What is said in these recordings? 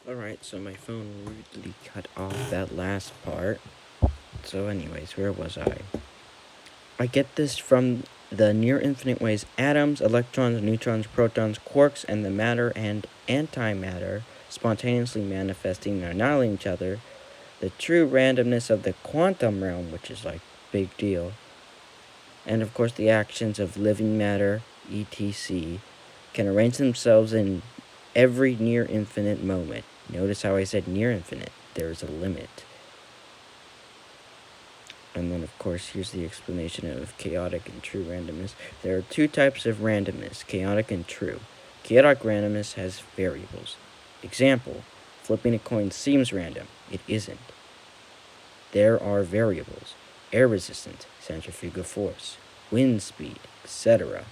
Alright, so my phone rudely cut off that last part. So anyways, where was I? I get this from the near infinite ways atoms, electrons, neutrons, protons, quarks, and the matter and antimatter spontaneously manifesting and annihilating each other. The true randomness of the quantum realm, which is like big deal. And of course the actions of living matter, etc., can arrange themselves in every near infinite moment. Notice how I said near infinite. There is a limit. And then, of course, here's the explanation of chaotic and true randomness. There are two types of randomness, chaotic and true. Chaotic randomness has variables. Example, flipping a coin seems random. It isn't. There are variables. Air resistance, centrifugal force, wind speed, etc.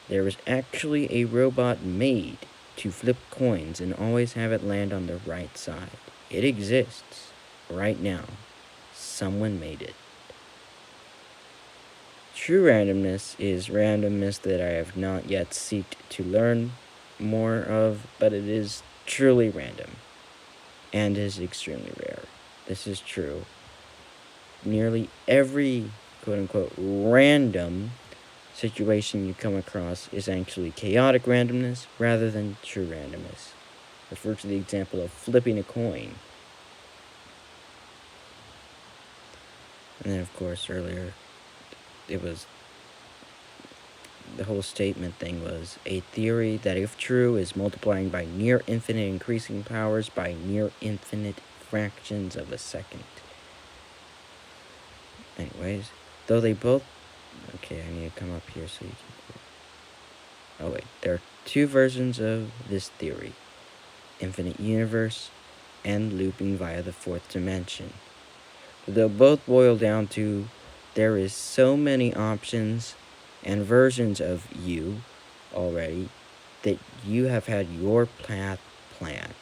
There is actually a robot made to flip coins and always have it land on the right side. It exists right now. Someone made it. True randomness is randomness that I have not yet sought to learn more of, but it is truly random and is extremely rare. This is true. Nearly every quote-unquote random situation you come across is actually chaotic randomness rather than true randomness. Refer to the example of flipping a coin. And then, of course, earlier, it was the whole statement thing was a theory that, if true, is multiplying by near infinite increasing powers by near infinite fractions of a second. Anyways, though they both... Okay, I need to come up here so you can... Oh wait, there are two versions of this theory. Infinite universe and looping via the fourth dimension. They'll both boil down to there is so many options and versions of you already that you have had your path planned.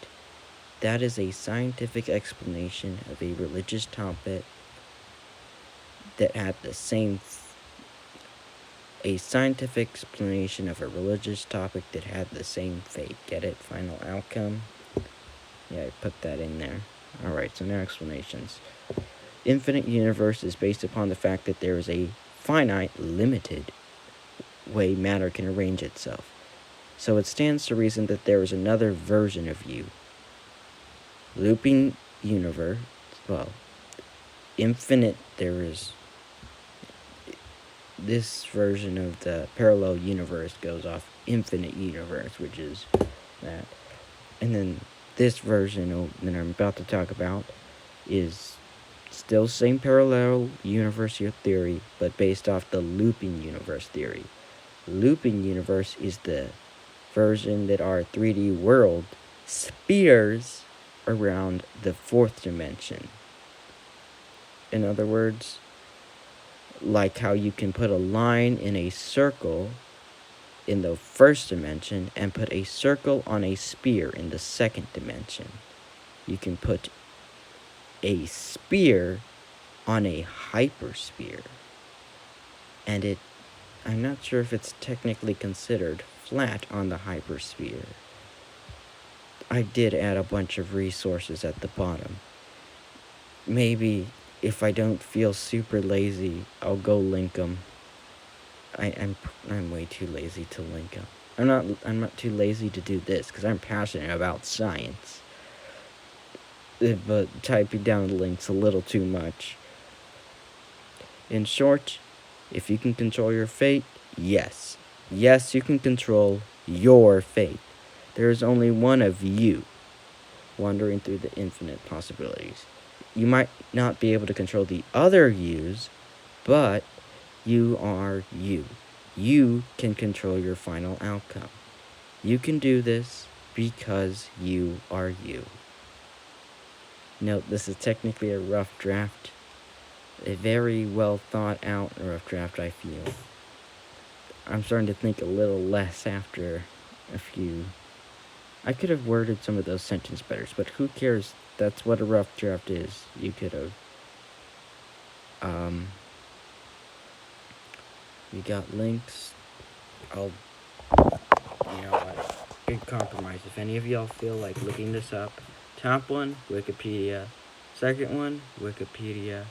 That is a scientific explanation of a religious topic that had the same... A scientific explanation of a religious topic that had the same fate. Get it? Final outcome? Yeah, I put that in there. Alright, so now explanations. Infinite universe is based upon the fact that there is a finite, limited way matter can arrange itself. So it stands to reason that there is another version of you. Looping universe, well, infinite, there is... This version of the parallel universe goes off infinite universe, which is that. And then this version that I'm about to talk about is still same parallel universe theory, but based off the looping universe theory. Looping universe is the version that our 3D world spheres around the fourth dimension. In other words, like how you can put a line in a circle in the first dimension and put a circle on a sphere in the second dimension. You can put a sphere on a hypersphere. And I'm not sure if it's technically considered flat on the hypersphere. I did add a bunch of resources at the bottom. Maybe if I don't feel super lazy, I'll go link them. I'm way too lazy to link them. I'm not too lazy to do this because I'm passionate about science. But typing down the link's a little too much. In short, if you can control your fate, yes. Yes, you can control your fate. There is only one of you wandering through the infinite possibilities. You might not be able to control the other yous, but you are you. You can control your final outcome. You can do this because you are you. Note, this is technically a rough draft. A very well thought out rough draft, I feel. I'm starting to think a little less after a few. I could have worded some of those sentences better, but who cares? That's what a rough draft is. You could have. We got links. You know what? good compromise. If any of y'all feel like looking this up, top one, Wikipedia. Second one, Wikipedia.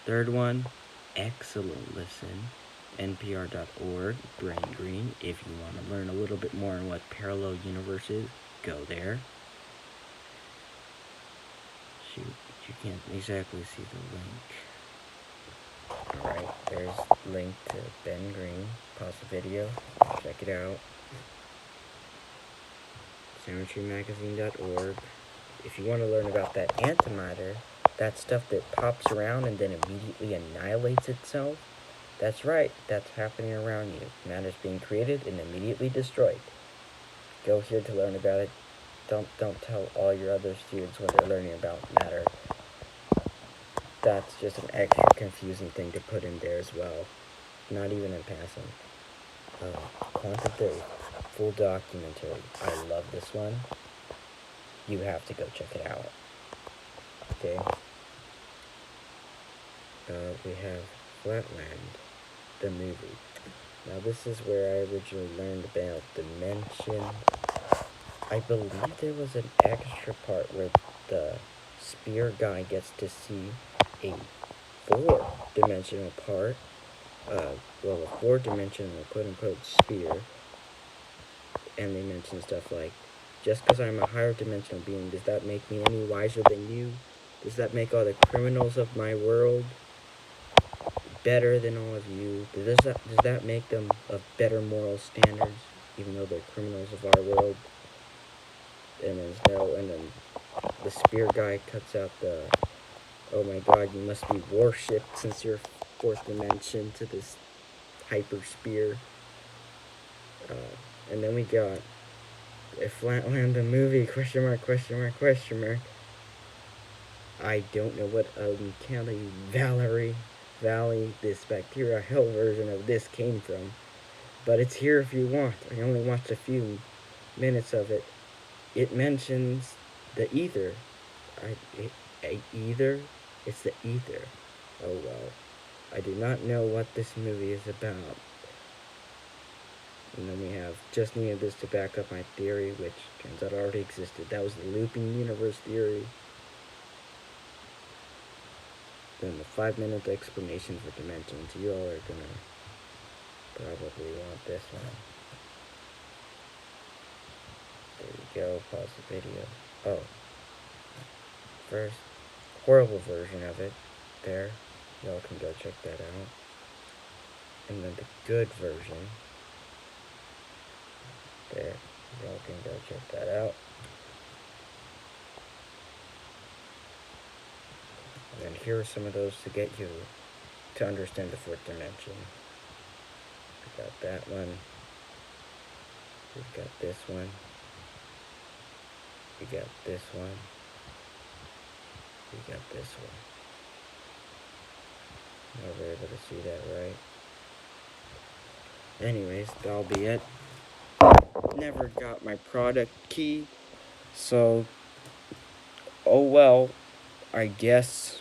Third one, excellent listen, npr.org, Brain Green. If you want to learn a little bit more on what parallel universe is, go there. Shoot, you can't exactly see the link. Alright, there's a link to Ben Green. Pause the video, check it out. SymmetryMagazine.org. If you want to learn about that antimatter, that stuff that pops around and then immediately annihilates itself, that's right, that's happening around you. Matter's being created and immediately destroyed. Go here to learn about it. Don't tell all your other students what they're learning about matter. That's just an extra confusing thing to put in there as well. Not even in passing. Quantum theory, full documentary. I love this one. You have to go check it out. Okay. We have Flatland, the movie. Now this is where I originally learned about dimension. I believe there was an extra part where the spear guy gets to see a four-dimensional part. A four-dimensional quote-unquote sphere. And they mention stuff like, just because I'm a higher dimensional being, does that make me any wiser than you? Does that make all the criminals of my world better than all of you? Does that make them of better moral standards, even though they're criminals of our world? And then the spear guy cuts out the, oh my god, you must be worshipped since you're fourth dimension to this hyper spear. And then we got a Flatland the movie, question mark. I don't know what Uncanny Valley, this bacteria hell version of this came from. But it's here if you want. I only watched a few minutes of it. It mentions the ether. Ether? It's the ether. Oh well. I do not know what this movie is about. And then we have, just needed this to back up my theory, which turns out already existed. That was the looping universe theory. Then the 5-minute explanation for dimensions. You all are gonna probably want this one. There we go, pause the video. Oh. First, horrible version of it. There. Y'all can go check that out. And then the good version. There. Y'all can go check that out. And then here are some of those to get you to understand the fourth dimension. We got that one. We've got this one. We got this one. We got this one. Now we're able to see that, right? Anyways, that'll be it. Never got my product key, so oh well, I guess